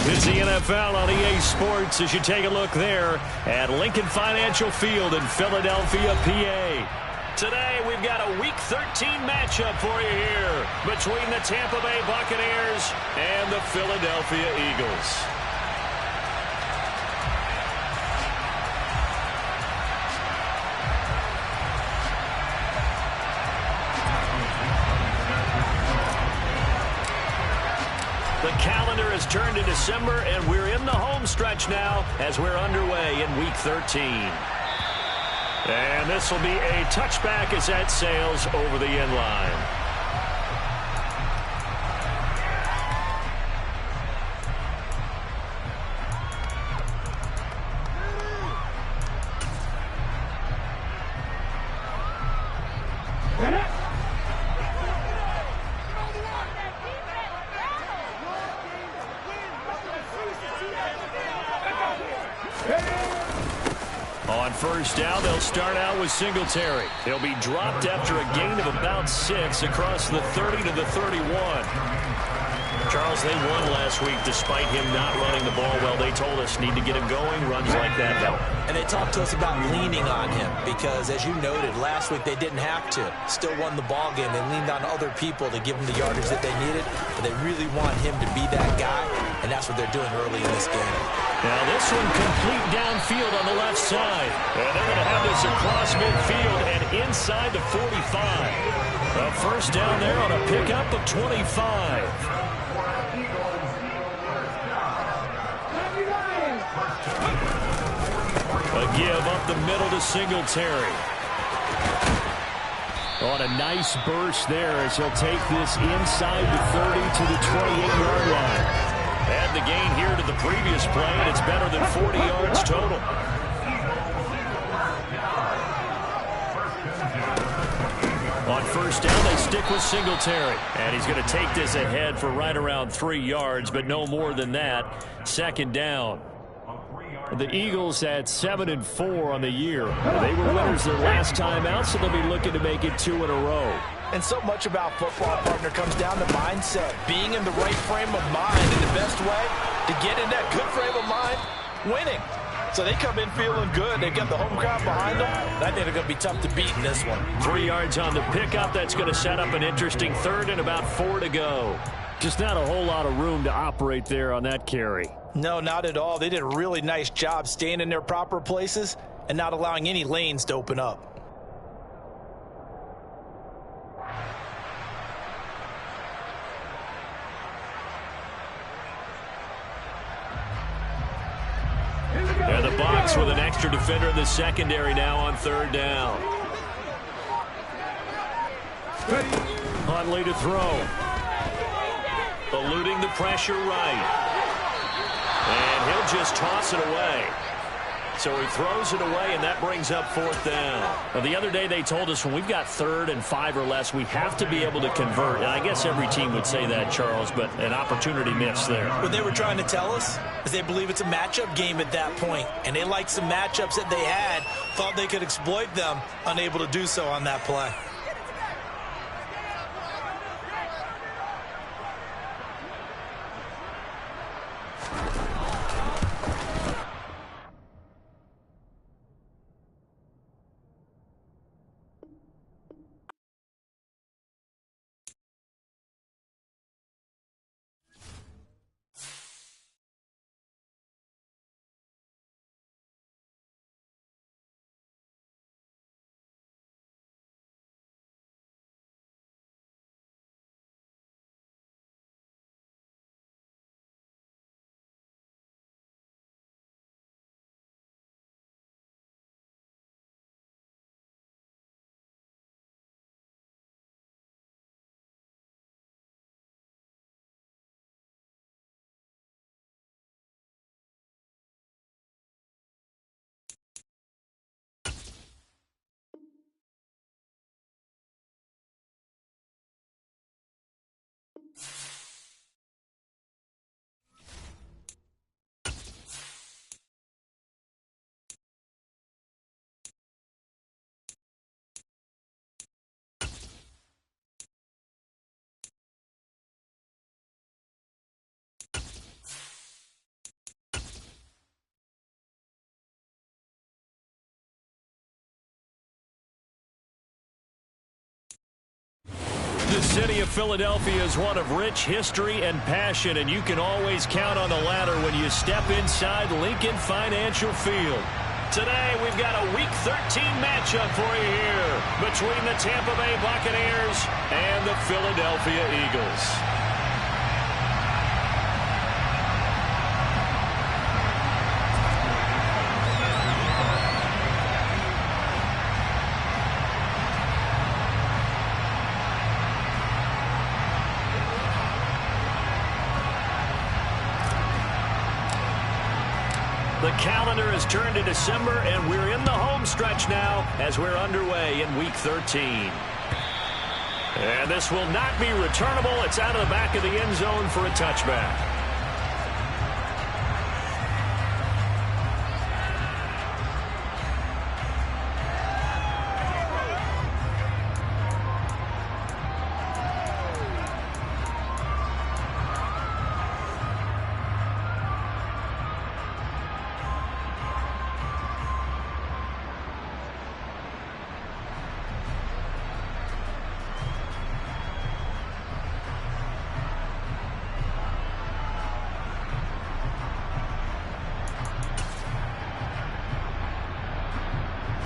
It's the NFL on EA Sports as you take a look there at Lincoln Financial Field in Philadelphia, PA. Today, we've got a Week 13 matchup for you here between the Tampa Bay Buccaneers and the Philadelphia Eagles. The calendar has turned to December, and we're in the home stretch now as we're underway in Week 13. And this will be a touchback as that sails over the end line. On first down, they'll start out with Singletary. He'll be dropped after a gain of about 6 across the 30 to the 31. Charles, they won last week despite him not running the ball well. They told us need to get him going. Runs like that help. And they talked to us about leaning on him because, as you noted, last week they didn't have to. Still won the ball game. They leaned on other people to give them the yardage that they needed, but they really want him to be that guy, and that's what they're doing early in this game. Now this one complete downfield on the left side. And they're going to have this across midfield and inside the 45. A first down there on a pickup of 25. A give up the middle to Singletary. On a nice burst there as he'll take this inside the 30 to the 28-yard line. Add the gain here to the previous play, and it's better than 40 yards total. On first down, they stick with Singletary. And he's going to take this ahead for right around 3 yards, but no more than that. Second down. The Eagles at 7-4 on the year. They were winners their last time out, so they'll be looking to make it 2 in a row. And so much about football, partner, comes down to mindset. Being in the right frame of mind, and the best way to get in that good frame of mind, winning. So they come in feeling good. They've got the home crowd behind them. I think they're going to be tough to beat in this one. 3 yards on the pickup. That's going to set up an interesting third and about 4 to go. Just not a whole lot of room to operate there on that carry. No, not at all. They did a really nice job staying in their proper places and not allowing any lanes to open up. And the Bucs with an extra defender in the secondary now on third down. Huntley to throw. Eluding the pressure right. And he'll just toss it away. So he throws it away, and that brings up fourth down. Well, the other day they told us when we've got 3rd and 5 or less, we have to be able to convert. And I guess every team would say that, Charles, but an opportunity missed there. What they were trying to tell us is they believe it's a matchup game at that point, and they liked some matchups that they had, thought they could exploit them, unable to do so on that play. city of Philadelphia is one of rich history and passion, and you can always count on the latter when you step inside Lincoln Financial Field. Today, we've got a Week 13 matchup for you here between the Tampa Bay Buccaneers and the Philadelphia Eagles. The calendar has turned to December, and we're in the home stretch now as we're underway in Week 13. And this will not be returnable. It's out of the back of the end zone for a touchback.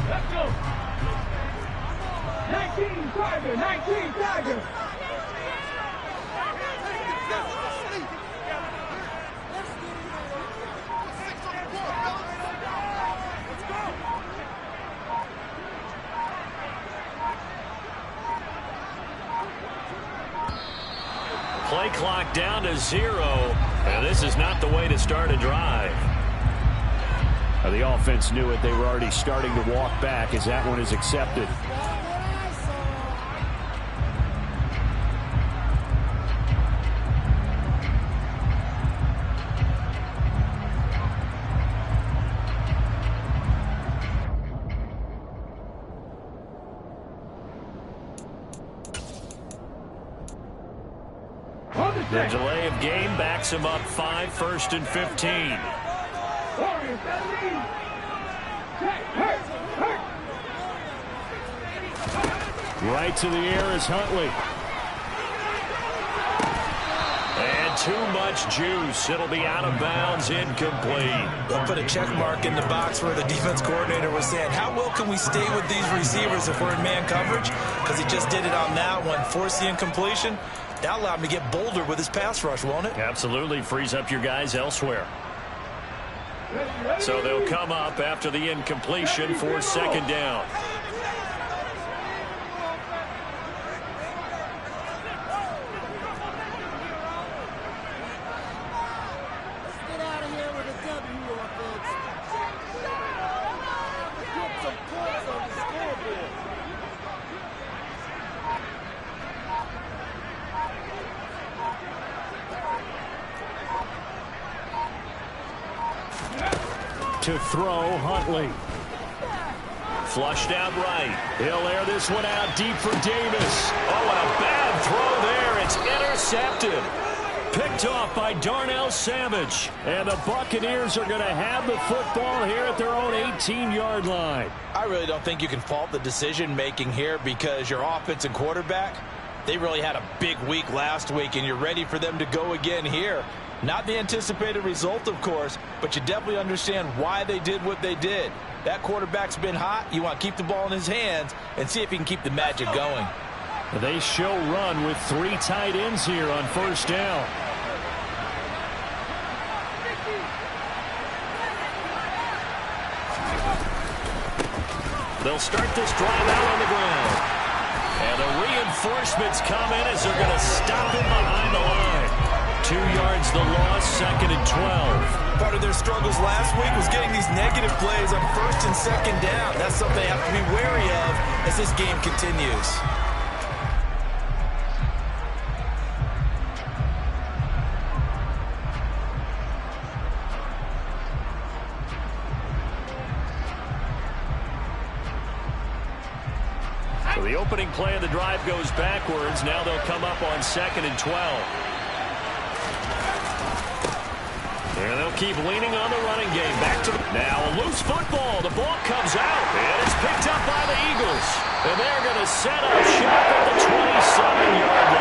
Let's go. 19 Tiger, 19 Tiger. Play clock down to 0, and this is not the way to start a drive. The offense knew it. They were already starting to walk back as that one is accepted. The delay of game backs him up 5, 1st and 15. Right to the air is Huntley. And too much juice. It'll be out of bounds, incomplete. They'll put a check mark in the box where the defense coordinator was saying, how well can we stay with these receivers if we're in man coverage? Because he just did it on that one, forced the incompletion. That allowed him to get bolder with his pass rush, won't it? Absolutely. Frees up your guys elsewhere. So they'll come up after the incompletion for 2nd down. Get out of here with a W, offense. Put some points on the scoreboard. To throw, Huntley. Flushed out right. He'll air this one out deep for Davis. Oh, and a bad throw there. It's intercepted. Picked off by Darnell Savage. And the Buccaneers are going to have the football here at their own 18-yard line. I really don't think you can fault the decision-making here because your offense and quarterback, they really had a big week last week, and you're ready for them to go again here. Not the anticipated result, of course, but you definitely understand why they did what they did. That quarterback's been hot. You want to keep the ball in his hands and see if he can keep the magic going. They show run with 3 tight ends here on 1st down. They'll start this drive out on the ground. And the reinforcements come in as they're going to stop him behind the line. 2 yards the loss, 2nd and 12. Part of their struggles last week was getting these negative plays on 1st and 2nd down. That's something they have to be wary of as this game continues. So the opening play of the drive goes backwards. Now they'll come up on 2nd and 12. And they'll keep leaning on the running game. Back to now a loose football. The ball comes out. And it's picked up by the Eagles. And they're going to set up shop at the 27-yard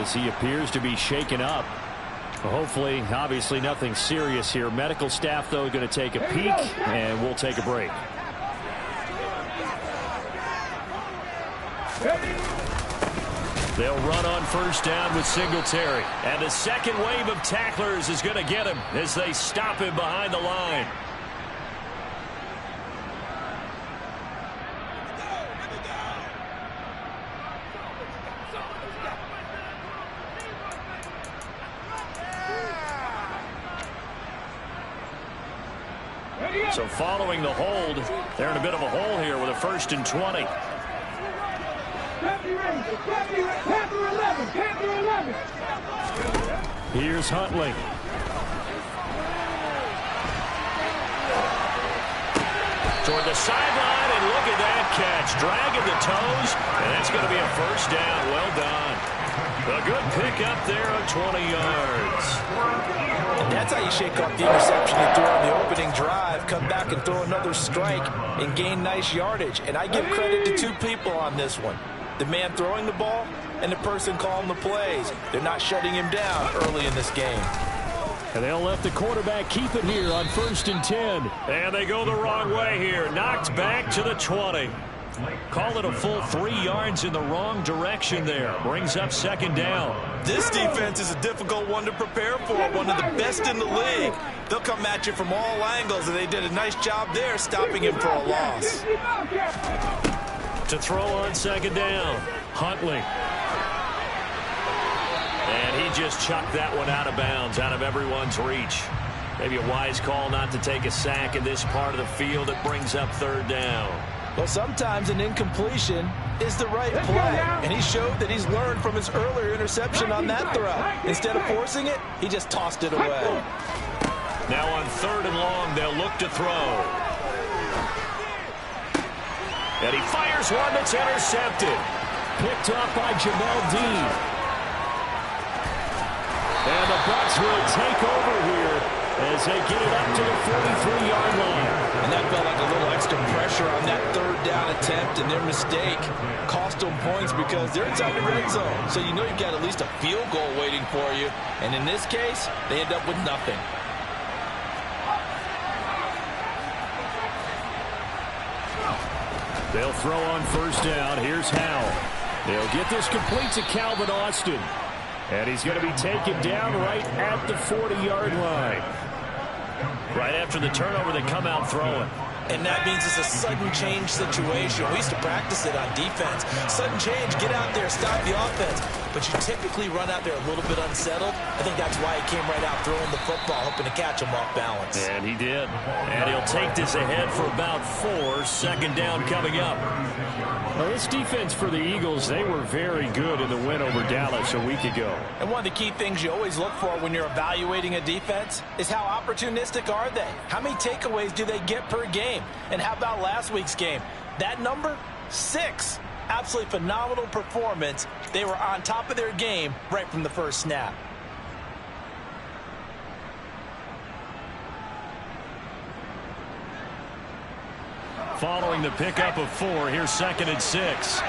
as he appears to be shaken up. Hopefully, obviously nothing serious here. Medical staff, though, going to take a peek, and we'll take a break. They'll run on first down with Singletary. And the second wave of tacklers is going to get him as they stop him behind the line. So following the hold, they're in a bit of a hole here with a 1st and 20. Here's Huntley. Toward the sideline, and look at that catch. Dragging the toes, and that's going to be a 1st down. Well done. A good pickup there on 20 yards. And that's how you shake off the interception you threw on the opening drive. Come back and throw another strike and gain nice yardage. And I give credit to two people on this one. The man throwing the ball and the person calling the plays. They're not shutting him down early in this game. And they'll let the quarterback keep it here on 1st and 10. And they go the wrong way here. Knocked back to the 20. Call it a full 3 yards in the wrong direction there. Brings up 2nd down. This defense is a difficult one to prepare for. One of the best in the league. They'll come at you from all angles, and they did a nice job there stopping him for a loss. To throw on 2nd down, Huntley. And he just chucked that one out of bounds, out of everyone's reach. Maybe a wise call not to take a sack in this part of the field. It brings up 3rd down. Well, sometimes an incompletion is the right play, and he showed that he's learned from his earlier interception on that throw. Instead of forcing it, he just tossed it away. Now on 3rd and long, they'll look to throw. And he fires one that's intercepted. Picked off by Jamel Dean. And the Bucs will take over here as they get it up to the 43-yard line. And that felt like a little extra pressure on that 3rd down attempt, and their mistake cost them points because they're inside the red zone. So you know you've got at least a field goal waiting for you. And in this case, they end up with nothing. They'll throw on 1st down. Here's Howell. They'll get this complete to Calvin Austin. And he's going to be taken down right at the 40-yard line. Right after the turnover, they come out throwing. And that means it's a sudden change situation. We used to practice it on defense. Sudden change, get out there, stop the offense. But you typically run out there a little bit unsettled. I think that's why he came right out throwing the football, hoping to catch him off balance. And he did. And he'll take this ahead for about 4. 2nd down coming up. Well, this defense for the Eagles, they were very good in the win over Dallas a week ago. And one of the key things you always look for when you're evaluating a defense is how opportunistic are they? How many takeaways do they get per game? And how about last week's game? That number, 6. Absolutely phenomenal performance. They were on top of their game right from the first snap. Following the pickup of 4, here's 2nd and 6.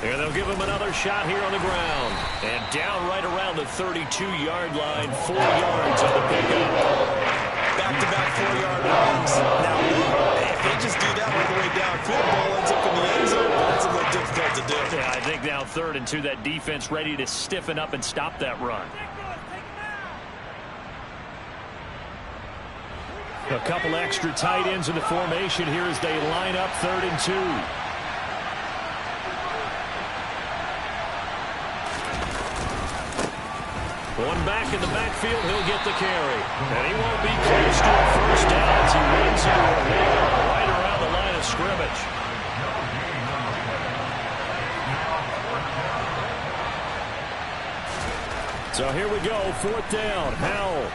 And they'll give him another shot here on the ground. And down right around the 32-yard line, 4 yards on the pickup. Back-to-back 4-yard runs. Now, if they just do that all the way downfield, ball ends up in the end zone, that's a little difficult to do. Yeah, I think now 3rd and 2, that defense ready to stiffen up and stop that run. A couple extra tight ends in the formation here as they line up 3rd and 2. One back in the backfield, he'll get the carry. And he won't be close to a 1st down as he runs into a man right around the line of scrimmage. So here we go, 4th down. Howell.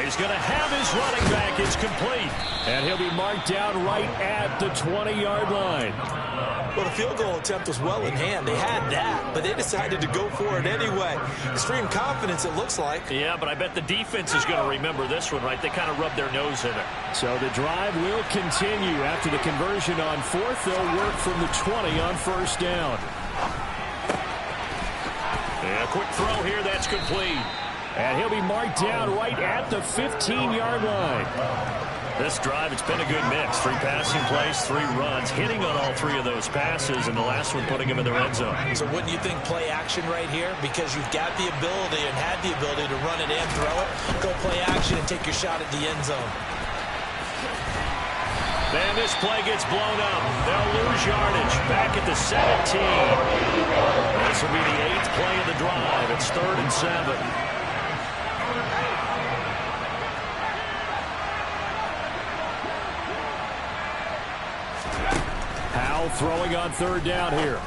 He's going to have his running back. It's complete. And he'll be marked down right at the 20-yard line. Well, the field goal attempt was well in hand. They had that, but they decided to go for it anyway. Extreme confidence, it looks like. Yeah, but I bet the defense is going to remember this one, right? They kind of rubbed their nose in it. So the drive will continue. After the conversion on fourth, they'll work from the 20 on first down. And a quick throw here. That's complete. And he'll be marked down right at the 15-yard line. This drive, it's been a good mix. 3 passing plays, 3 runs, hitting on all 3 of those passes, and the last one putting him in the red zone. So wouldn't you think play action right here? Because you've got the ability and had the ability to run it and throw it. Go play action and take your shot at the end zone. Then this play gets blown up. They'll lose yardage. Back at the 17. This will be the 8th play of the drive. It's 3rd and 7. Throwing on 3rd down here.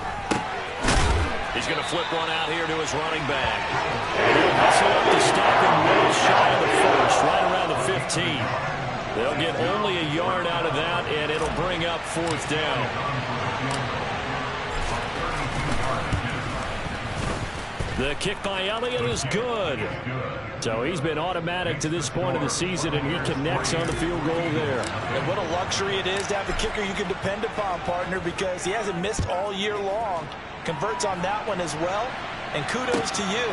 He's going to flip one out here to his running back. And he'll hustle up to stop him well shy of the first, right around the 15. They'll get only a yard out of that, and it'll bring up 4th down. The kick by Elliott is good. So he's been automatic to this point of the season, and he connects on the field goal there. And what a luxury it is to have a kicker you can depend upon, partner, because he hasn't missed all year long. Converts on that one as well. And kudos to you.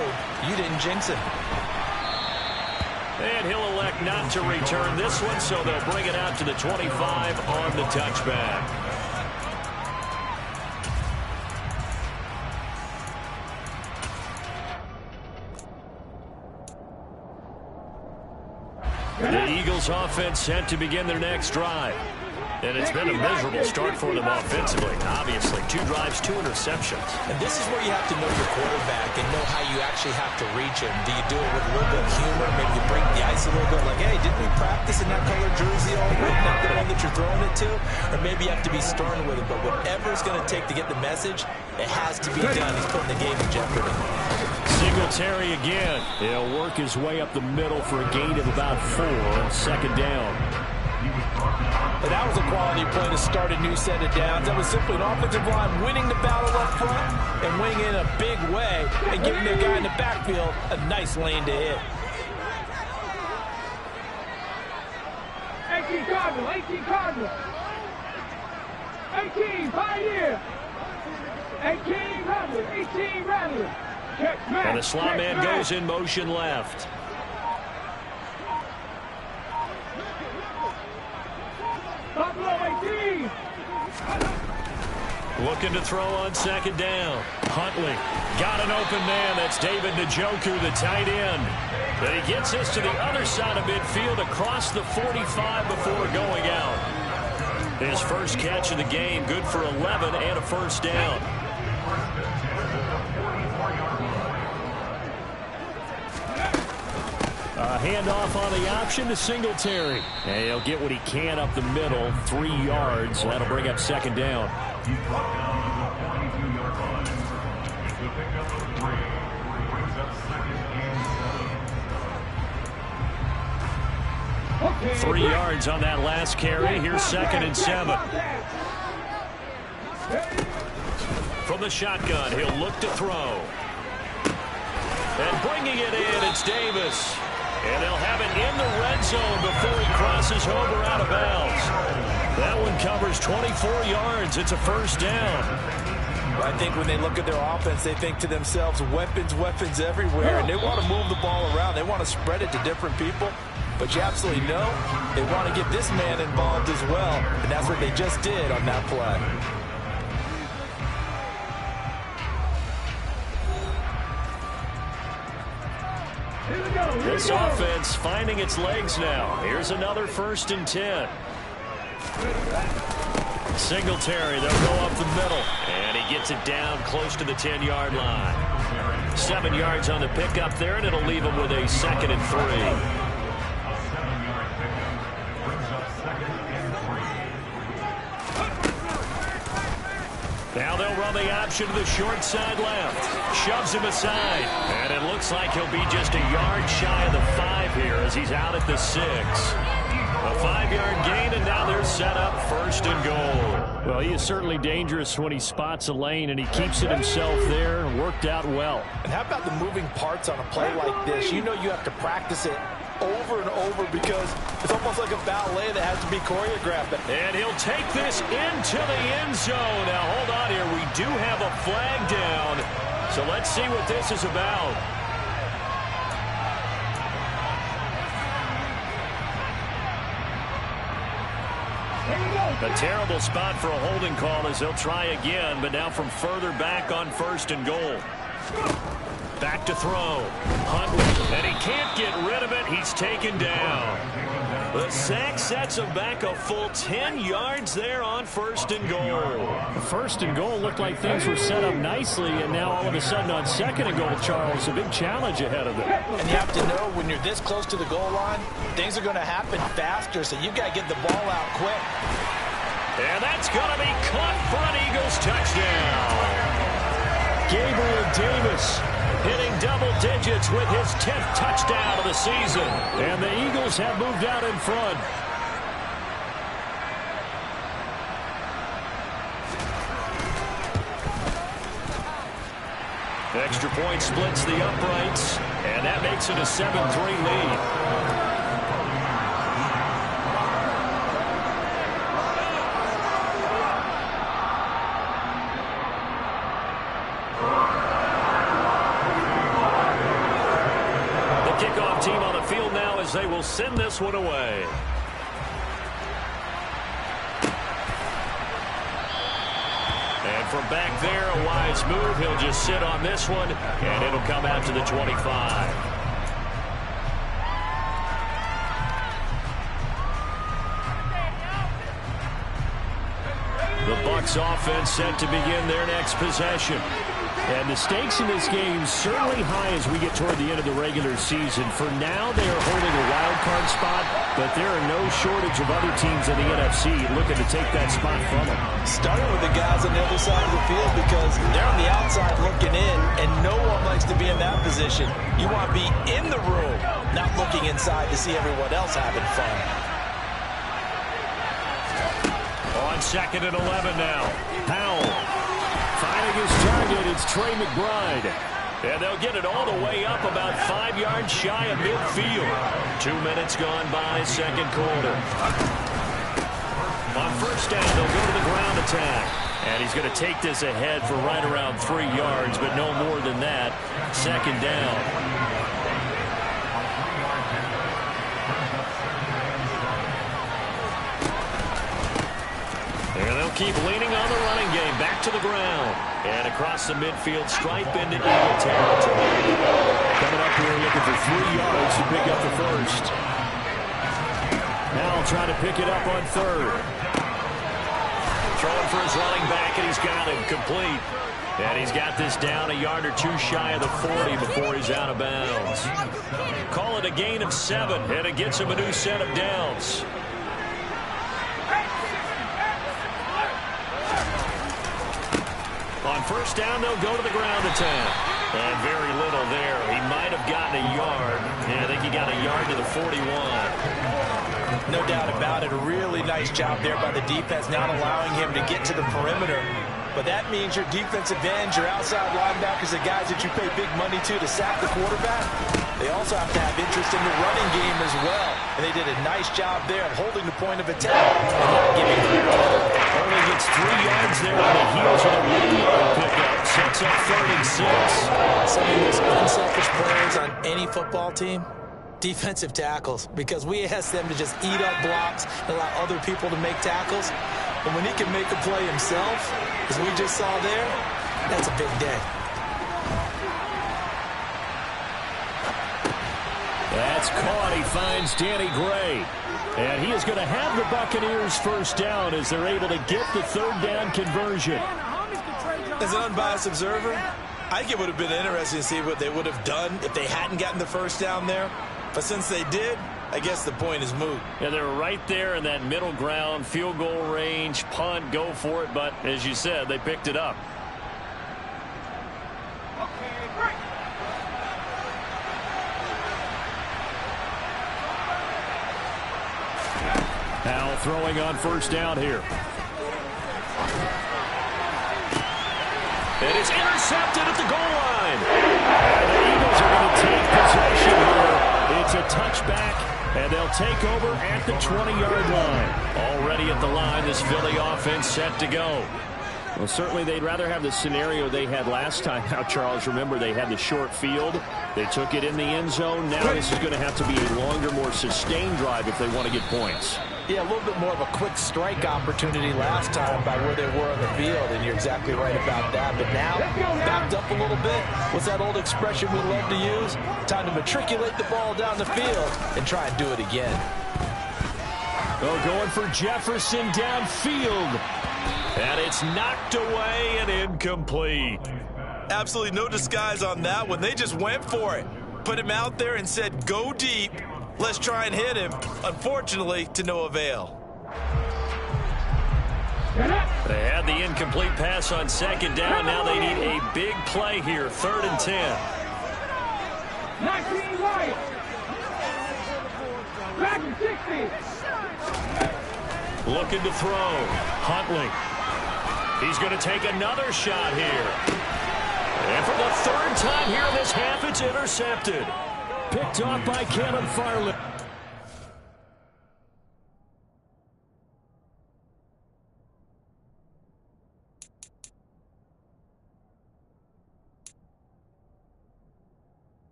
You didn't jinx him. And he'll elect not to return this one, so they'll bring it out to the 25 on the touchback. The Eagles offense set to begin their next drive. And it's been a miserable start for them offensively. Obviously, 2 drives, 2 interceptions. And this is where you have to know your quarterback and know how you actually have to reach him. Do you do it with a little bit of humor? Maybe you break the ice a little bit, like, hey, didn't we practice in that color jersey all week? Not the one that you're throwing it to? Or maybe you have to be stern with it. But whatever it's going to take to get the message, it has to be done. He's putting the game in jeopardy. Singletary again. He'll work his way up the middle for a gain of about 4 on 2nd down. But that was a quality play to start a new set of downs. That was simply an offensive line winning the battle up front and winning in a big way and giving their guy in the backfield a nice lane to hit. 18 Cardinal, 18 Cardinal. 18 Pioneer. 18 Rattler, 18 Rattler. And the slot man goes in motion left. Looking to throw on 2nd down. Huntley got an open man. That's David Njoku, the tight end. But he gets us to the other side of midfield across the 45 before going out. His first catch of the game, good for 11 and a first down. A handoff on the option to Singletary. And he'll get what he can up the middle, 3 yards. That'll bring up 2nd down. Okay, 3 yards on that last carry. Here's 2nd and 7. From the shotgun, he'll look to throw. And bringing it in, it's Davis. And they'll have it in the red zone before he crosses over out of bounds. That one covers 24 yards. It's a first down. I think when they look at their offense, they think to themselves, weapons, weapons everywhere. And they want to move the ball around. They want to spread it to different people. But you absolutely know they want to get this man involved as well. And that's what they just did on that play. This offense finding its legs now. Here's another 1st and 10. Singletary, they'll go up the middle. And he gets it down close to the 10-yard line. 7 yards on the pickup there, and it'll leave him with a 2nd and 3. Now they'll run the option to the short side left. Shoves him aside. And it looks like he'll be just a yard shy of the 5 here as he's out at the 6. A 5-yard gain, and now they're set up 1st and goal. Well, he is certainly dangerous when he spots a lane, and he keeps it himself there. Worked out well. And how about the moving parts on a play like this? You know you have to practice it over and over because it's almost like a ballet that has to be choreographed. And he'll take this into the end zone. Now, hold on here. We do have a flag down, so let's see what this is about. A terrible spot for a holding call as they'll try again, but now from further back on 1st and goal. Back to throw. Huntley, and he can't get rid of it. He's taken down. The sack sets him back a full 10 yards there on 1st and goal. 1st and goal looked like things were set up nicely, and now all of a sudden on 2nd and goal, Charles, a big challenge ahead of them. And you have to know when you're this close to the goal line, things are going to happen faster, so you've got to get the ball out quick. And that's going to be caught for an Eagles touchdown. Gabriel Davis hitting double digits with his 10th touchdown of the season. And the Eagles have moved out in front. Extra point splits the uprights, and that makes it a 7-3 lead. They will send this one away. And from back there, a wise move. He'll just sit on this one, and it'll come out to the 25. The Bucs offense set to begin their next possession. And the stakes in this game certainly high as we get toward the end of the regular season. For now, they are holding a wild card spot, but there are no shortage of other teams in the NFC looking to take that spot from them. Starting with the guys on the other side of the field because they're on the outside looking in, and no one likes to be in that position. You want to be in the room, not looking inside to see everyone else having fun. On 2nd and 11 now. Powell. Finding his target, it's Trey McBride. And they'll get it all the way up about 5 yards shy of midfield. 2 minutes gone by, 2nd quarter. On 1st down, they'll go to the ground attack. And he's going to take this ahead for right around 3 yards, but no more than that. 2nd down. And they'll keep leaning on the running game. Back to the ground. And across the midfield stripe into Eagle territory. Coming up here looking for 3 yards to pick up the 1st. Now trying to pick it up on 3rd. Throwing for his running back, and he's got him complete. And he's got this down a yard or 2 shy of the 40 before he's out of bounds. Call it a gain of 7, and it gets him a new set of downs. On 1st down, they'll go to the ground attack. And very little there. He might have gotten a yard. Yeah, I think he got a yard to the 41. No doubt about it. A really nice job there by the defense, not allowing him to get to the perimeter. But that means your defensive ends, your outside linebackers, the guys that you pay big money to sack the quarterback, they also have to have interest in the running game as well. And they did a nice job there of holding the point of attack and not giving credit. Only gets 3 yards there on the heels of a 1-yard pickup. Sets up 3rd and 6. Some of the most unselfish players on any football team, defensive tackles, because we ask them to just eat up blocks and allow other people to make tackles. And when he can make a play himself, as we just saw there, that's a big day. That's caught. He finds Danny Gray. And he is going to have the Buccaneers 1st down as they're able to get the 3rd down conversion. As an unbiased observer, I think it would have been interesting to see what they would have done if they hadn't gotten the 1st down there. But since they did, I guess the point is moot. Yeah, they're right there in that middle ground, field goal range, punt, go for it. But as you said, they picked it up. Now throwing on first down here. It is intercepted at the goal line. And the Eagles are going to take possession here. It's a touchback, and they'll take over at the 20-yard line. Already at the line, this Philly offense set to go. Well, certainly they'd rather have the scenario they had last time. Now, Charles, remember, they had the short field. They took it in the end zone. Now this is going to have to be a longer, more sustained drive if they want to get points. Yeah, a little bit more of a quick strike opportunity last time by where they were on the field, and you're exactly right about that. But now, backed up a little bit. What's that old expression we love to use? Time to matriculate the ball down the field and try and do it again. Oh, going for Jefferson downfield. And it's knocked away and incomplete. Absolutely no disguise on that one. They just went for it. Put him out there and said, go deep. Let's try and hit him. Unfortunately, to no avail. They had the incomplete pass on second down. Now they need a big play here. 3rd and 10. 19 right. Back to 60. Looking to throw. Huntley. He's going to take another shot here. And for the 3rd time here in this half, it's intercepted. Picked off by Kevin Farley.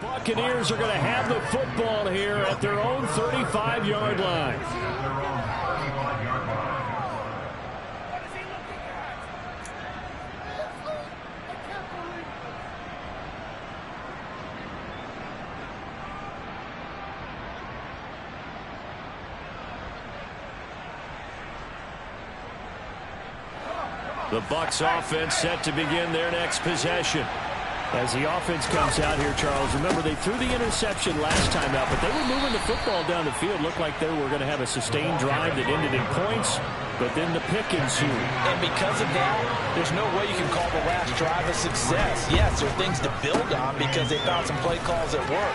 Buccaneers are going to have the football here at their own 35-yard line. The Bucs offense set to begin their next possession. As the offense comes out here, Charles, remember they threw the interception last time out, but they were moving the football down the field. Looked like they were going to have a sustained drive that ended in points, but then the pick ensued. And because of that, there's no way you can call the last drive a success. Yes, there are things to build on because they found some play calls that work.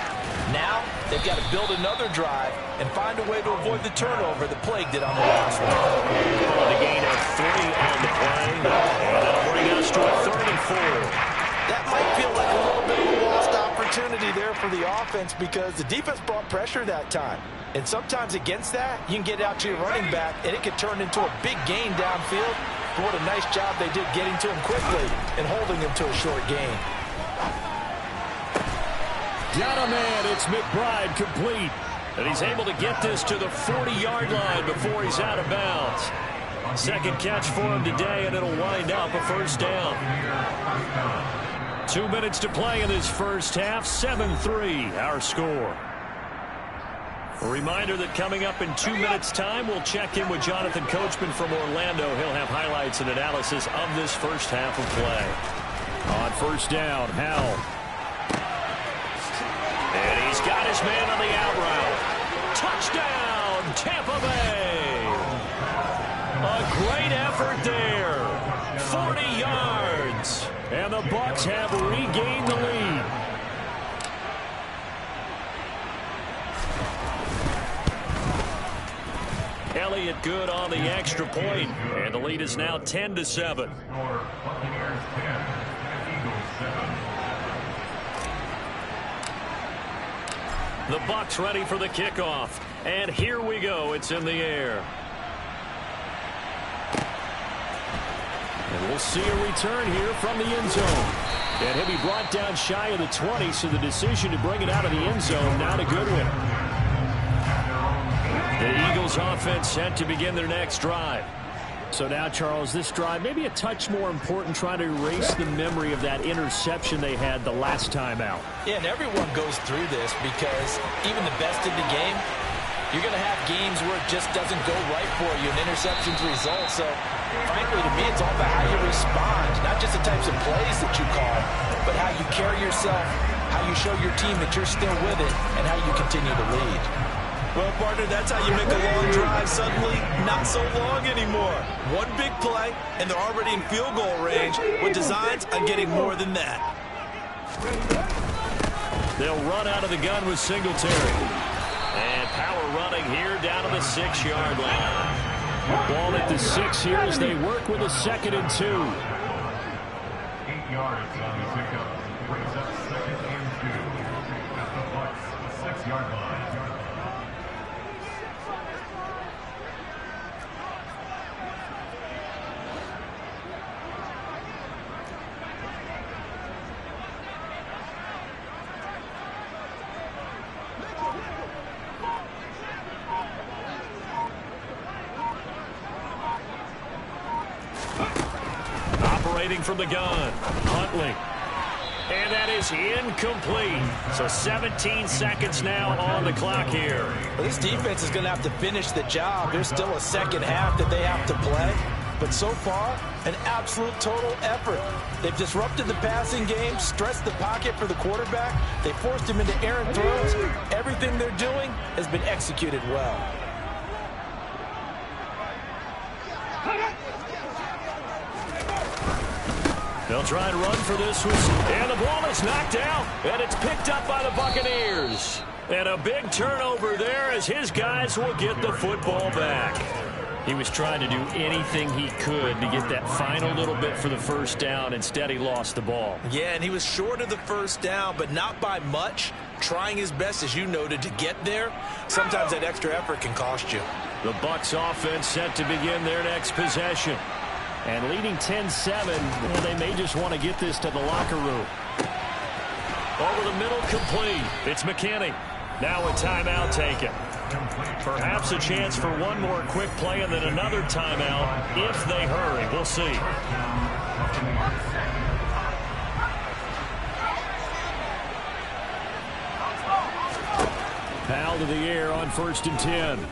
Now, they've got to build another drive and find a way to avoid the turnover that plagued it on the last one. The gain of 3 on the play, and that'll bring us to a 3rd and 4. That might feel like a little bit of a lost opportunity there for the offense because the defense brought pressure that time. And sometimes against that, you can get out to your running back, and it could turn into a big gain downfield. But what a nice job they did getting to him quickly and holding him to a short gain. Down a man, it's McBride complete. And he's able to get this to the 40-yard line before he's out of bounds. Second catch for him today, and it'll wind up a first down. 2 minutes to play in this first half. 7-3 our score. A reminder that coming up in 2 minutes' time, we'll check in with Jonathan Coachman from Orlando. He'll have highlights and analysis of this first half of play. On first down, Howell. And he's got his man on the out route. Touchdown, Tampa Bay. A great effort there. 40 yards. And the Bucs have regained the lead. Elliott good on the extra point, and the lead is now 10-7. The Bucs ready for the kickoff, and here we go. It's in the air. And we'll see a return here from the end zone. And he'll be brought down shy of the 20, so the decision to bring it out of the end zone, not a good one. The Eagles offense set to begin their next drive. So now, Charles, this drive maybe a touch more important, trying to erase the memory of that interception they had the last time out. Yeah, and everyone goes through this because even the best in the game, you're going to have games where it just doesn't go right for you, and interceptions result. So, frankly, to me, it's all about how you respond, not just the types of plays that you call, but how you carry yourself, how you show your team that you're still with it, and how you continue to lead. Well, partner, that's how you make a long drive suddenly not so long anymore. One big play, and they're already in field goal range with designs on getting more than that. They'll run out of the gun with Singletary. And power running here down to the 6-yard line. Ball at the 6 here as they work with a 2nd and 2. 8 yards on the pickup. Brings up 2nd and 2 at the Bucs 6-yard line. Operating from the gun, Huntley. And that is incomplete. So 17 seconds now on the clock here. Well, this defense is going to have to finish the job. There's still a second half that they have to play. But so far, an absolute total effort. They've disrupted the passing game, stressed the pocket for the quarterback. They forced him into errant throws. Everything they're doing has been executed well. They'll try and run for this one. And the ball is knocked out. And it's picked up by the Buccaneers. And a big turnover there as his guys will get the football back. He was trying to do anything he could to get that final little bit for the first down. Instead, he lost the ball. Yeah, and he was short of the first down, but not by much. Trying his best, as you noted, to get there. Sometimes that extra effort can cost you. The Bucs offense set to begin their next possession. And leading 10-7, well, they may just want to get this to the locker room. Over the middle, complete. It's McKinney. Now a timeout taken. Perhaps a chance for one more quick play and then another timeout if they hurry. We'll see. Foul to the air on 1st and 10.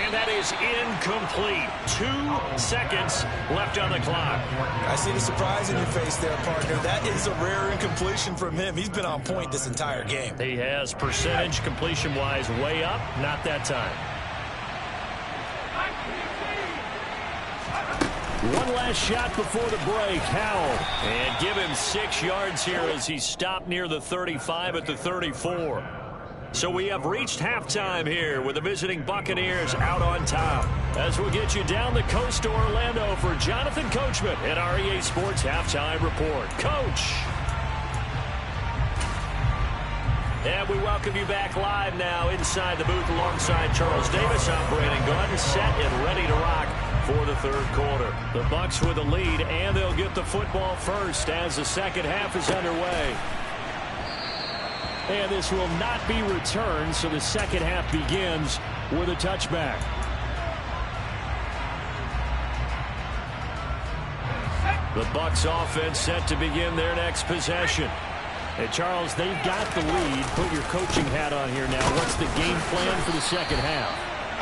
And that is incomplete. 2 seconds left on the clock. I see the surprise in your face there, partner. That is a rare incompletion from him. He's been on point this entire game. He has percentage completion-wise way up. Not that time. One last shot before the break. Howell. And give him 6 yards here as he stopped near the 35 at the 34. So we have reached halftime here with the visiting Buccaneers out on top. As we'll get you down the coast to Orlando for Jonathan Coachman at our EA Sports Halftime Report. Coach. And we welcome you back live now inside the booth alongside Charles Davis, operating gun, set and ready to rock for the 3rd quarter. The Bucs with a lead, and they'll get the football first as the second half is underway. And this will not be returned, so the second half begins with a touchback. The Bucs offense set to begin their next possession. Hey, Charles, they've got the lead. Put your coaching hat on here now. What's the game plan for the second half?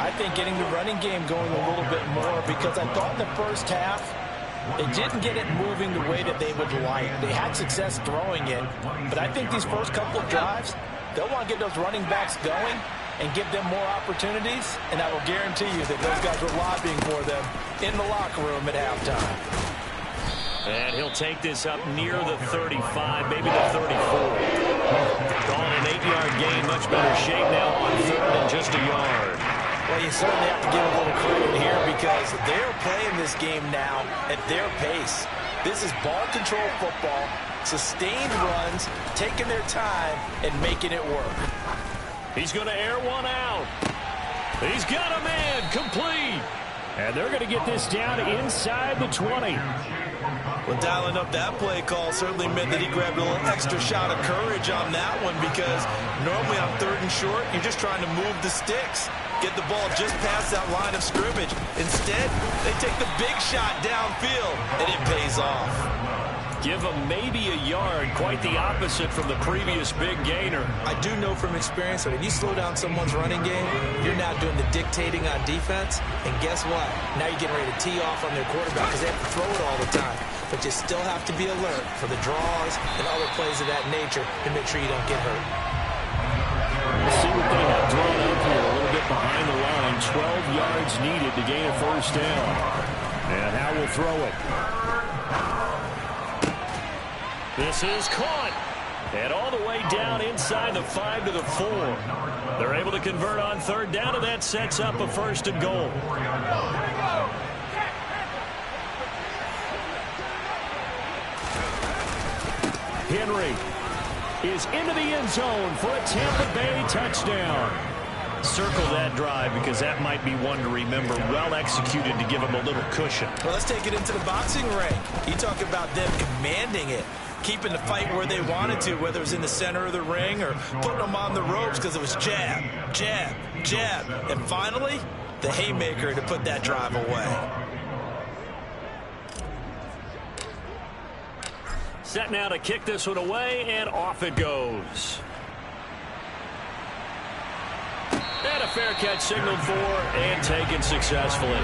I think getting the running game going a little bit more, because I thought in the first half they didn't get it moving the way that they would like. They had success throwing it, but I think these first couple of drives, they'll want to get those running backs going and give them more opportunities, and I will guarantee you that those guys were lobbying for them in the locker room at halftime. And he'll take this up near the 35, maybe the 34. Calling an 8-yard gain, much better shape now on 3rd and just a yard. Well, you certainly have to give a little credit here because they're playing this game now at their pace. This is ball control football, sustained runs, taking their time, and making it work. He's going to air one out. He's got a man, complete. And they're going to get this down inside the 20. Well, dialing up that play call certainly meant that he grabbed a little extra shot of courage on that one, because normally on 3rd and short, you're just trying to move the sticks, get the ball just past that line of scrimmage. Instead, they take the big shot downfield, and it pays off. Give him maybe a yard, quite the opposite from the previous big gainer. I do know from experience that when you slow down someone's running game, you're now doing the dictating on defense. And guess what? Now you're getting ready to tee off on their quarterback because they have to throw it all the time. But you still have to be alert for the draws and other plays of that nature to make sure you don't get hurt. We'll see what they have drawn up here. A little bit behind the line. 12 yards needed to gain a 1st down. And now we'll throw it. This is caught. And all the way down inside the 5 to the 4. They're able to convert on 3rd down, and that sets up a 1st and goal. Henry is into the end zone for a Tampa Bay touchdown. Circle that drive because that might be one to remember. Well executed to give him a little cushion. Well, let's take it into the boxing ring. You talk about them commanding it, keeping the fight where they wanted to, whether it was in the center of the ring or putting them on the ropes because it was jab, jab, jab. And finally, the haymaker to put that drive away. Set now to kick this one away, and off it goes. And a fair catch signaled for and taken successfully.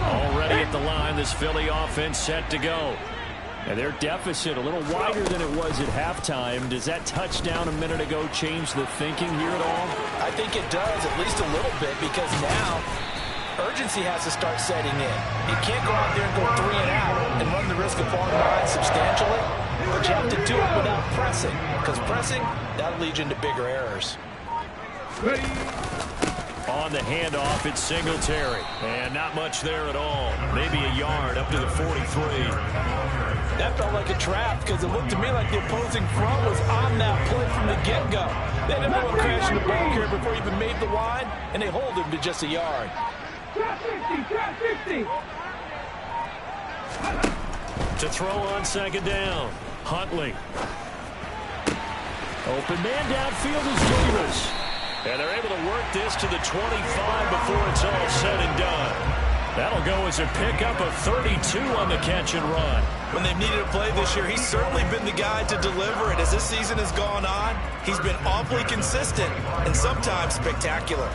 Already at the line, this Philly offense set to go. And their deficit a little wider than it was at halftime. Does that touchdown a minute ago change the thinking here at all? I think it does, at least a little bit, because now urgency has to start setting in. You can't go out there and go 3 and out and run the risk of falling behind substantially, but you have to do it without pressing, because pressing, that'll lead you into bigger errors. On the handoff, it's Singletary. And not much there at all. Maybe a yard up to the 43. That felt like a trap because it looked to me like the opposing front was on that play from the get-go. They had everyone crashing the ball carrier before he even made the line, and they hold him to just a yard. Trap 50, trap 50. To throw on 2nd down. Huntley. Open man downfield is Davis. And they're able to work this to the 25 before it's all said and done. That'll go as a pickup of 32 on the catch and run. When they've needed a play this year, he's certainly been the guy to deliver it. As this season has gone on, he's been awfully consistent and sometimes spectacular.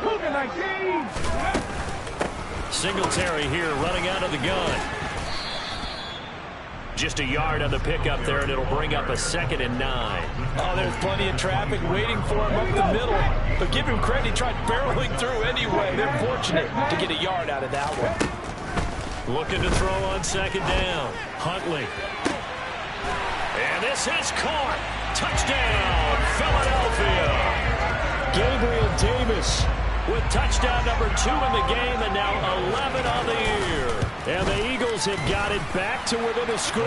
Cougar 19. Singletary here running out of the gun. Just a yard on the pickup there, and it'll bring up a 2nd and 9. Oh, there's plenty of traffic waiting for him up the middle. But give him credit, he tried barreling through anyway. They're fortunate to get a yard out of that one. Looking to throw on 2nd down. Huntley. And this is caught. Touchdown, Philadelphia. Gabriel Davis with touchdown number 2 in the game, and now 11 on the year. And the Eagles have got it back to within a score.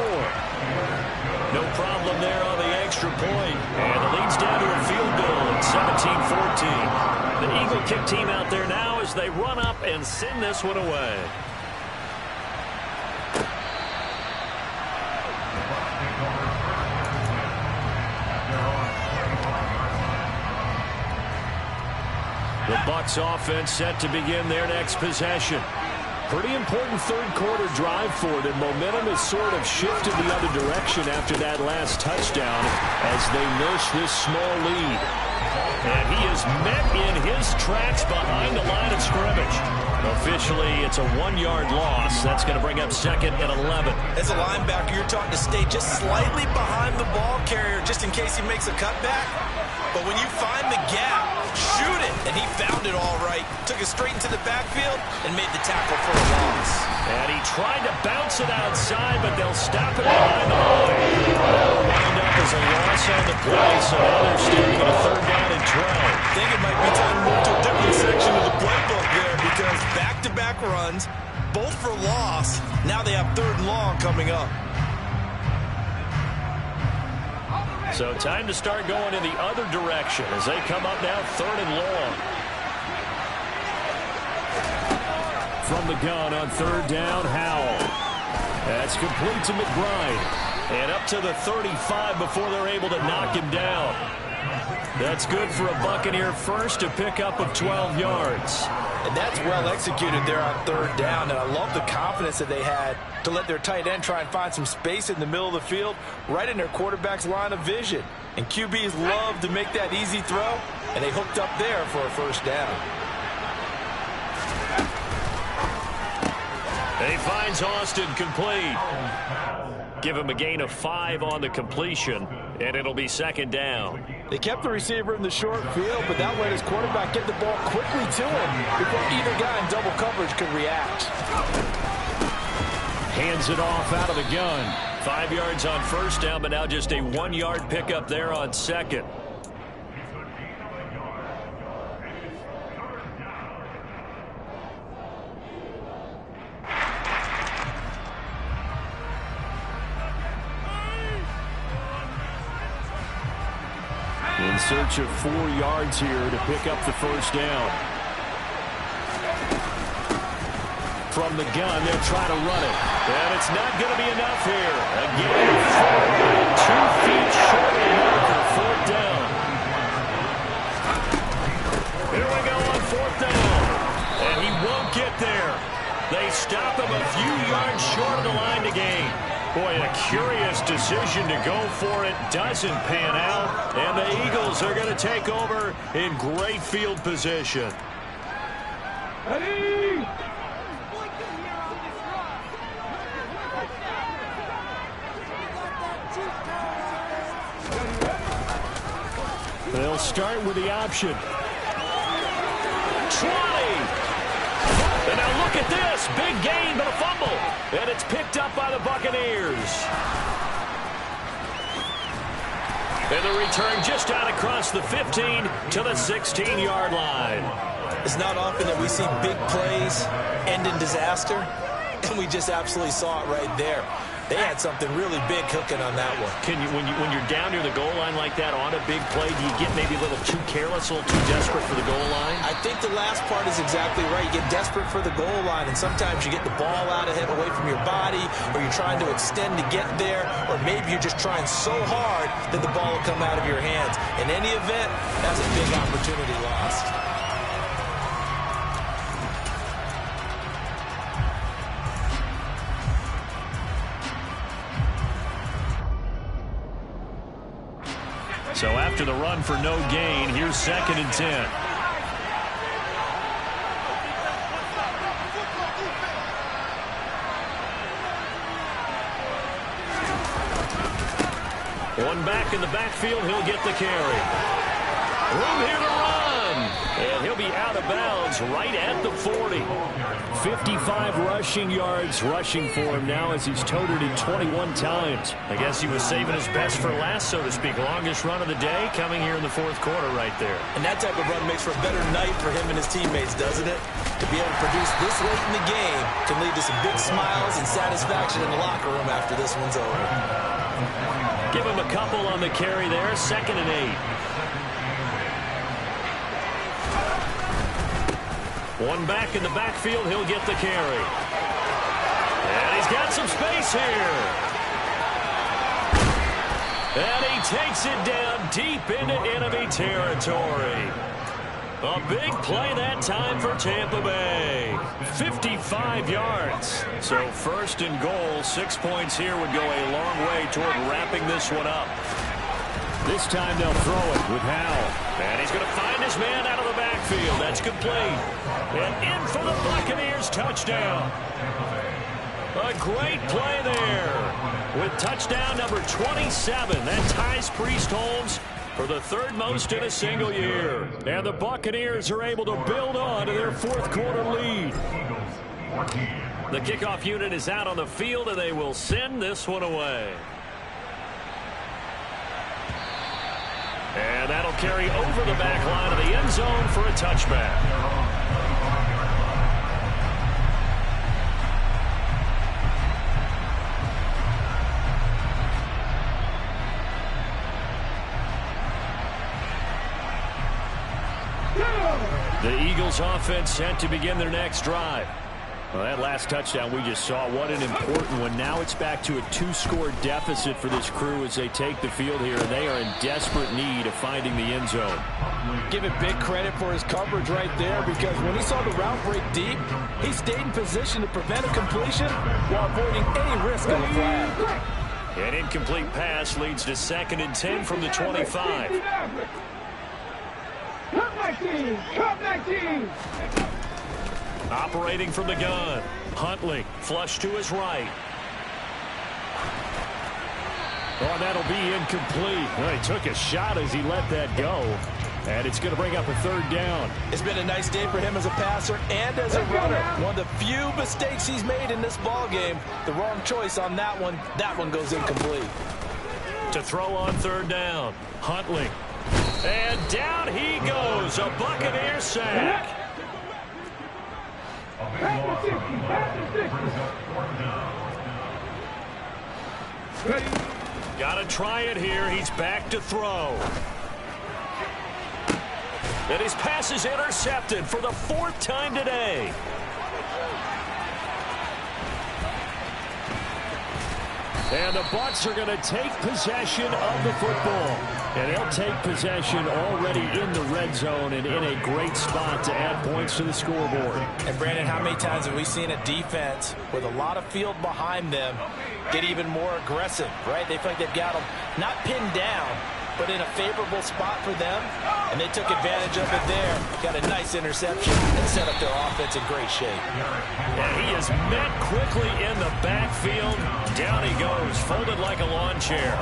No problem there on the extra point. And the lead's down to a field goal at 17-14. The Eagle kick team out there now as they run up and send this one away. The Bucs offense set to begin their next possession. Pretty important 3rd quarter drive for them. Momentum has sort of shifted the other direction after that last touchdown as they nurse this small lead. And he is met in his tracks behind the line of scrimmage. Officially, it's a 1-yard loss. That's going to bring up 2nd and 11. As a linebacker, you're taught to stay just slightly behind the ball carrier just in case he makes a cutback. But when you find the gap, shoot it. And he found it all right. Took it straight into the backfield and made the tackle for a loss. And he tried to bounce it outside, but they'll stop it behind the line. That'll wind up is a loss on the play, so now they're staring at a 3rd down and 12. I think it might be time to move to a different section of the playbook there because back-to-back runs, both for loss. Now they have 3rd and long coming up. So time to start going in the other direction as they come up now 3rd and long. From the gun on 3rd down, Howell. That's complete to McBride. And up to the 35 before they're able to knock him down. That's good for a Buccaneer first, to pick up of 12 yards. And that's well executed there on 3rd down. And I love the confidence that they had to let their tight end try and find some space in the middle of the field, right in their quarterback's line of vision. And QBs love to make that easy throw, and they hooked up there for a 1st down. He finds Austin complete. Give him a gain of 5 on the completion, and it'll be 2nd down. They kept the receiver in the short field, but that let his quarterback get the ball quickly to him before either guy in double coverage could react. Hands it off out of the gun. 5 yards on 1st down, but now just a 1-yard pickup there on 2nd. In search of 4 yards here to pick up the 1st down. From the gun, they'll try to run it. And it's not going to be enough here. Again, 2 feet short of the marker, 4th down. Here we go on 4th down. And he won't get there. They stop him a few yards short of the line to gain. Boy, a curious decision to go for it. Doesn't pan out. And the Eagles are going to take over in great field position. Ready? They'll start with the option. 20. And now look at this. Big gain, but a fumble. And it's picked up by the Buccaneers. And the return just out across the 15 to the 16-yard line. It's not often that we see big plays end in disaster, and we just absolutely saw it right there. They had something really big cooking on that one. When you're down near the goal line like that on a big play, do you get maybe a little too careless, a little too desperate for the goal line? I think the last part is exactly right. You get desperate for the goal line, and sometimes you get the ball out ahead away from your body, or you're trying to extend to get there, or maybe you're just trying so hard that the ball will come out of your hands. In any event, that's a big opportunity lost. So after the run for no gain, here's 2nd and 10. One back in the backfield, he'll get the carry. Room here to run. And he'll be out of bounds right at the 40. 55 rushing yards rushing for him now as he's toted it 21 times. I guess he was saving his best for last, so to speak. Longest run of the day coming here in the 4th quarter right there. And that type of run makes for a better night for him and his teammates, doesn't it? To be able to produce this late in the game can lead to some big smiles and satisfaction in the locker room after this one's over. Give him a couple on the carry there. 2nd and 8. One back in the backfield, he'll get the carry. And he's got some space here. And he takes it down deep into enemy territory. A big play that time for Tampa Bay. 55 yards. So 1st and goal, 6 points here would go a long way toward wrapping this one up. This time they'll throw it with Howell. And he's going to find his man out of the backfield. That's complete. And in for the Buccaneers touchdown. A great play there. With touchdown number 27. That ties Priest Holmes for the 3rd most in a single year. And the Buccaneers are able to build on to their 4th quarter lead. The kickoff unit is out on the field, and they will send this one away. And that'll carry over the back line of the end zone for a touchback. The Eagles offense set to begin their next drive. Well, that last touchdown we just saw, what an important one. Now it's back to a 2-score deficit for this crew as they take the field here, and they are in desperate need of finding the end zone. Give it big credit for his coverage right there, because when he saw the route break deep, he stayed in position to prevent a completion while avoiding any risk of a flag. An incomplete pass leads to 2nd and 10 from the 25. Cut 19! Operating from the gun. Huntley, flush to his right. Oh, that'll be incomplete. Well, he took a shot as he let that go. And it's going to bring up a 3rd down. It's been a nice day for him as a passer and as a runner. One of the few mistakes he's made in this ball game. The wrong choice on that one. That one goes incomplete. To throw on 3rd down. Huntley. And down he goes. A Buccaneer sack. Got to try it here. He's back to throw. And his pass is intercepted for the 4th time today. And the Bucs are going to take possession of the football. And they'll take possession already in the red zone and in a great spot to add points to the scoreboard. And Brandon, how many times have we seen a defense with a lot of field behind them get even more aggressive, right? They feel like they've got them not pinned down, but in a favorable spot for them, and they took advantage of it there. Got a nice interception and set up their offense in great shape. And he is met quickly in the backfield. Down he goes, folded like a lawn chair.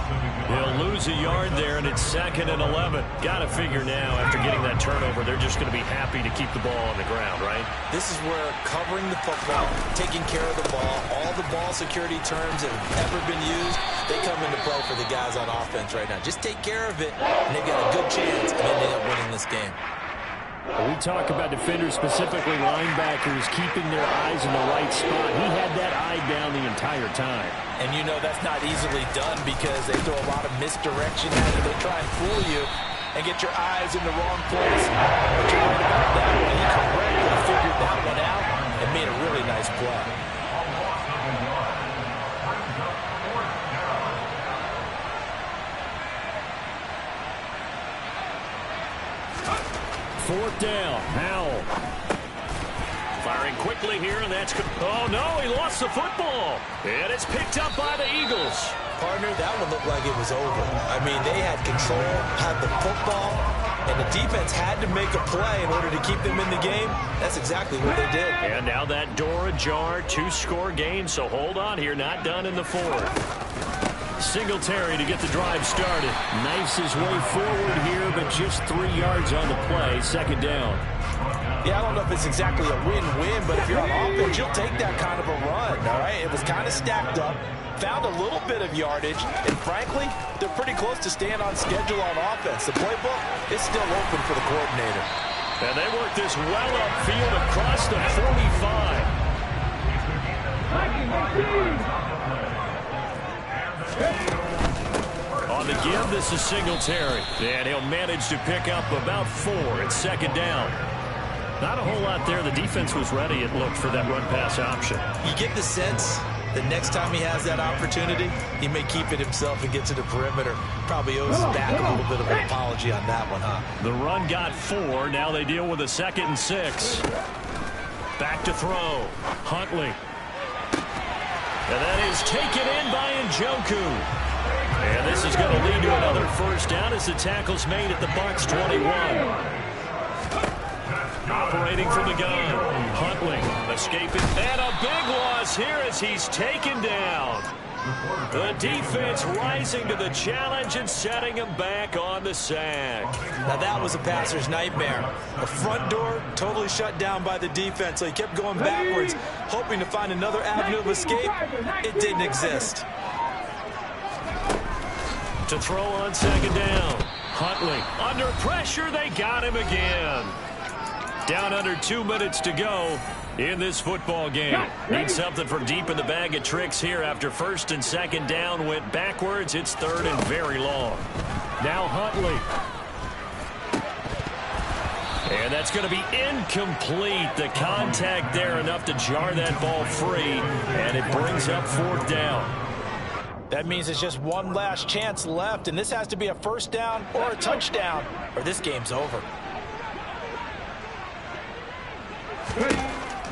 He'll lose a yard there, and it's 2nd and 11. Got to figure now, after getting that turnover, they're just going to be happy to keep the ball on the ground, right? This is where covering the football, taking care of the ball, all the ball security terms that have ever been used, they come into play for the guys on offense right now. Just take care of it, and they've got a good chance of ending up winning this game. We talk about defenders, specifically linebackers, keeping their eyes in the right spot. He had that eye down the entire time. And you know that's not easily done because they throw a lot of misdirection at you. They try and fool you and get your eyes in the wrong place. But you're right about that one. He correctly figured that one out and made a really nice play. Fourth down. Howell. Firing quickly here, and that's... Oh, no, he lost the football. And it's picked up by the Eagles. Partner, that one looked like it was over. I mean, they had control, had the football, and the defense had to make a play in order to keep them in the game. That's exactly what they did. And now that door ajar, 2-score game, so hold on here, not done in the 4th. Singletary to get the drive started. Knifes his way forward here, but just 3 yards on the play. 2nd down. Yeah, I don't know if it's exactly a win-win, but if you're on offense, you'll take that kind of a run, all right? It was kind of stacked up, found a little bit of yardage, and frankly, they're pretty close to staying on schedule on offense. The playbook is still open for the coordinator. And they work this well upfield across the 45. On the give, this is Singletary. And he'll manage to pick up about 4. It's 2nd down. Not a whole lot there. The defense was ready, it looked, for that run-pass option. You get the sense that next time he has that opportunity, he may keep it himself and get to the perimeter. Probably owes his back a little bit of an apology on that one, huh? The run got 4. Now they deal with a 2nd and 6. Back to throw. Huntley. And that is taken in by Njoku. And this is going to lead to another 1st down as the tackle's made at the Bucs 21. Operating from the gun. Huntley escaping. And a big loss here as he's taken down. The defense rising to the challenge and setting him back on the sack. Now that was a passer's nightmare. The front door totally shut down by the defense, so he kept going backwards, hoping to find another avenue of escape. It didn't exist. To throw on 2nd down. Huntley under pressure. They got him again. Down under 2 minutes to go in this football game. Need something from deep in the bag of tricks here after first and second down went backwards. It's third and very long. Now Huntley. And that's going to be incomplete. The contact there enough to jar that ball free, and it brings up fourth down. That means it's just one last chance left, and this has to be a first down or a touchdown, or this game's over.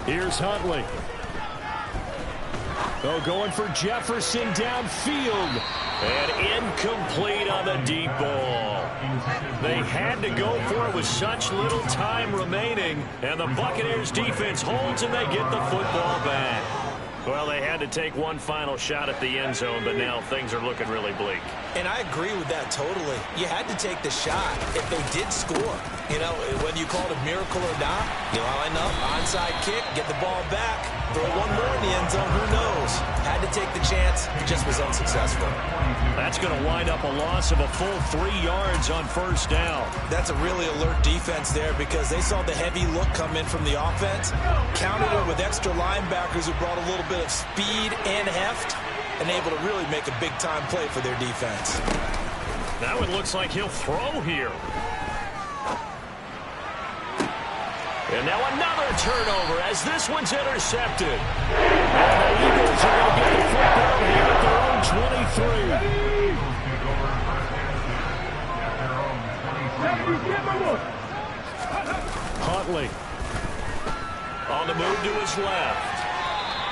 Here's Huntley. Oh, going for Jefferson downfield. And incomplete on the deep ball. They had to go for it with such little time remaining. And the Buccaneers defense holds and they get the football back. Well, they had to take one final shot at the end zone, but now things are looking really bleak. And I agree with that totally. You had to take the shot if they did score. You know, whether you call it a miracle or not, you line up, onside kick, get the ball back, throw one more in the end zone, who knows? Had to take the chance, just was unsuccessful. That's going to wind up a loss of a full 3 yards on first down. That's a really alert defense there because they saw the heavy look come in from the offense, countered it with extra linebackers who brought a little bit of speed and heft, and able to really make a big-time play for their defense. Now it looks like he'll throw here. And now another turnover as this one's intercepted. And the Eagles are going to get the football here at their own 23. Huntley on the move to his left.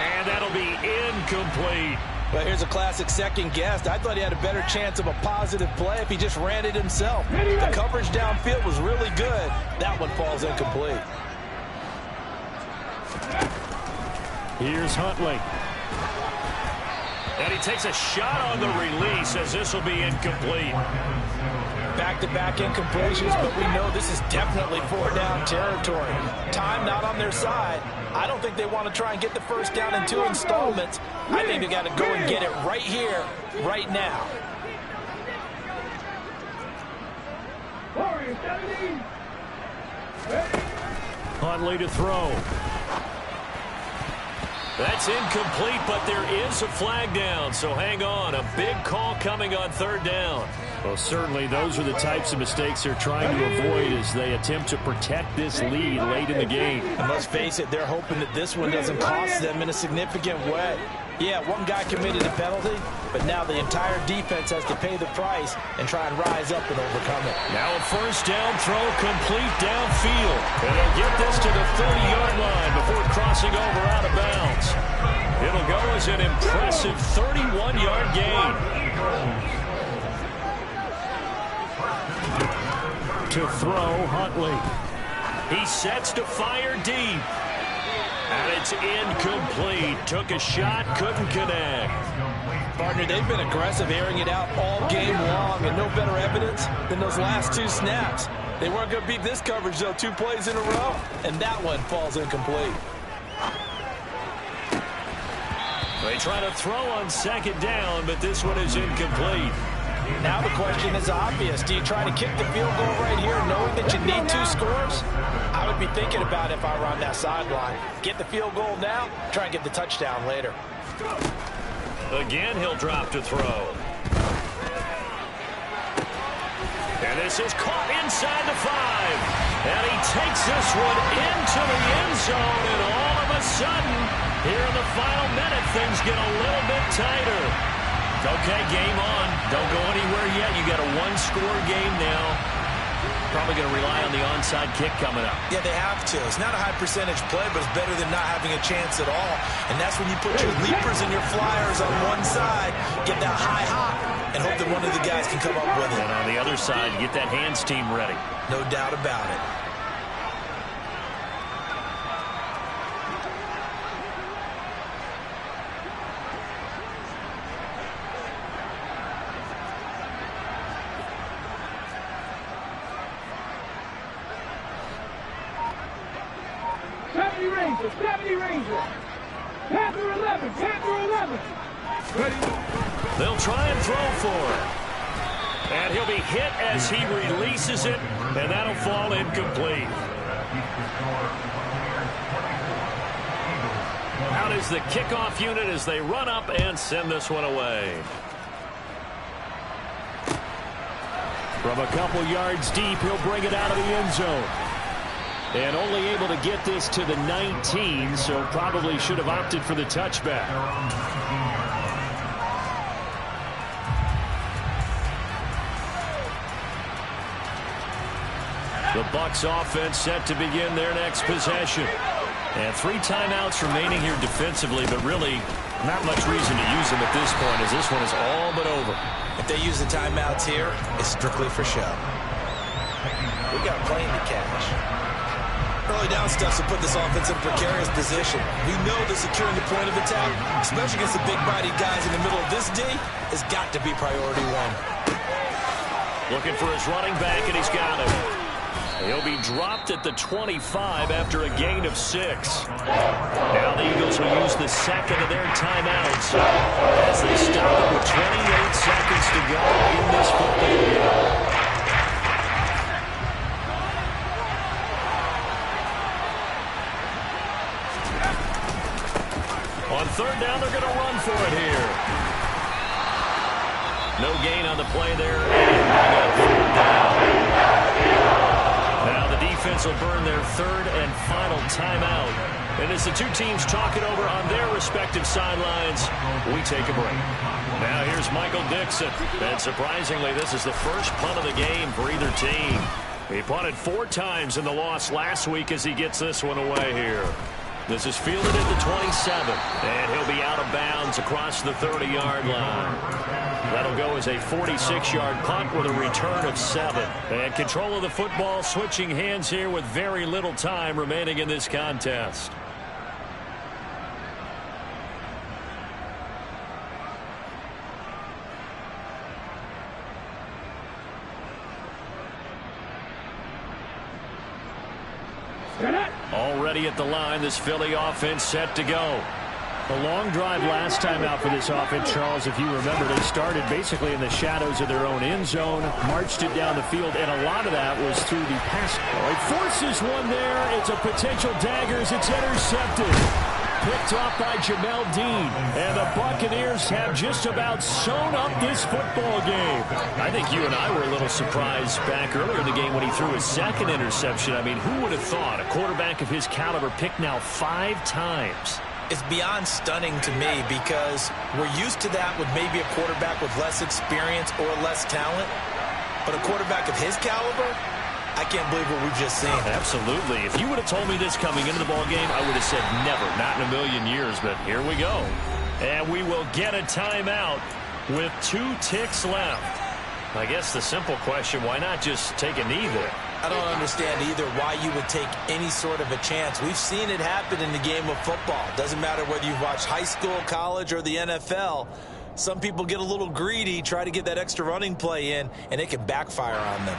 And that'll be incomplete. But here's a classic second guess. I thought he had a better chance of a positive play if he just ran it himself. The coverage downfield was really good. That one falls incomplete. Here's Huntley. And he takes a shot on the release as this will be incomplete. Back-to-back incompletions, but we know this is definitely four-down territory. Time not on their side. I don't think they want to try and get the first down in 2 installments. I think they got to go and get it right here, right now. Huntley to throw. That's incomplete, but there is a flag down, so hang on. A big call coming on third down. Well, certainly those are the types of mistakes they're trying to avoid as they attempt to protect this lead late in the game. And let's face it, they're hoping that this one doesn't cost them in a significant way. Yeah, one guy committed a penalty, but now the entire defense has to pay the price and try and rise up and overcome it. Now a first down throw complete downfield. And they'll get this to the 30-yard line before crossing over out of bounds. It'll go as an impressive 31-yard gain. To throw, Huntley. He sets to fire deep. And it's incomplete. Took a shot, couldn't connect. Partner, they've been aggressive, airing it out all game long, and no better evidence than those last 2 snaps. They weren't going to beat this coverage, though, 2 plays in a row, and that one falls incomplete. They try to throw on second down, but this one is incomplete. Now the question is obvious. Do you try to kick the field goal right here knowing that you need 2 scores? I would be thinking about it if I were on that sideline. Get the field goal now, try and get the touchdown later. Again, he'll drop to throw. And this is caught inside the 5. And he takes this one into the end zone, and all of a sudden, here in the final minute, things get a little bit tighter. Okay, game on. Don't go anywhere yet. You got a 1-score game now. Probably going to rely on the onside kick coming up. Yeah, they have to. It's not a high percentage play, but it's better than not having a chance at all. And that's when you put your leapers and your flyers on one side, get that high hop, and hope that one of the guys can come up with it. And on the other side, get that hands team ready. No doubt about it. Panther 11, Panther 11. Ready? They'll try and throw for it. And he'll be hit as he releases it, and that'll fall incomplete. Out is the kickoff unit as they run up and send this one away. From a couple yards deep, he'll bring it out of the end zone. And only able to get this to the 19, so probably should have opted for the touchback. The Bucs offense set to begin their next possession. And 3 timeouts remaining here defensively, but really not much reason to use them at this point as this one is all but over. If they use the timeouts here, it's strictly for show. We got a plane to catch. Early down steps will put this offense in a precarious position. We know that securing the point of attack, especially against the big-bodied guys in the middle of this D, has got to be priority 1. Looking for his running back, and he's got him. He'll be dropped at the 25 after a gain of 6. Now the Eagles will use the second of their timeouts as they stop it with 28 seconds to go in this football game. On third down, they're going to run for it here. No gain on the play there. Now the defense will burn their third and final timeout. And as the two teams talk it over on their respective sidelines, we take a break. Now here's Michael Dixon. And surprisingly, this is the first punt of the game for either team. He punted 4 times in the loss last week as he gets this one away here. This is fielded at the 27, and he'll be out of bounds across the 30-yard line. That'll go as a 46-yard punt with a return of 7. And control of the football switching hands here with very little time remaining in this contest. Already at the line, this Philly offense set to go. A long drive last time out for this offense, Charles. If you remember, they started basically in the shadows of their own end zone, marched it down the field, and a lot of that was through the pass. It forces one there. It's a potential dagger as it's intercepted. Picked off by Jamel Dean. And the Buccaneers have just about sewn up this football game. I think you and I were a little surprised back earlier in the game when he threw his second interception. I mean, who would have thought a quarterback of his caliber picked now 5 times? It's beyond stunning to me because we're used to that with maybe a quarterback with less experience or less talent. But a quarterback of his caliber, I can't believe what we've just seen. Absolutely. If you would have told me this coming into the ball game, I would have said never, not in a million years. But here we go. And we will get a timeout with 2 ticks left. I guess the simple question, why not just take a knee there? I don't understand either why you would take any sort of a chance. We've seen it happen in the game of football. Doesn't matter whether you've watched high school, college, or the NFL. Some people get a little greedy, try to get that extra running play in, and it can backfire on them.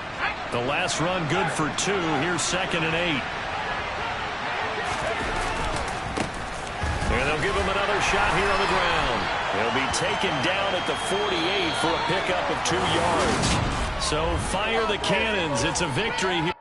The last run good for 2. Here's 2nd and 8. And they'll give him another shot here on the ground. He'll be taken down at the 48 for a pickup of 2 yards. So fire the cannons. It's a victory here.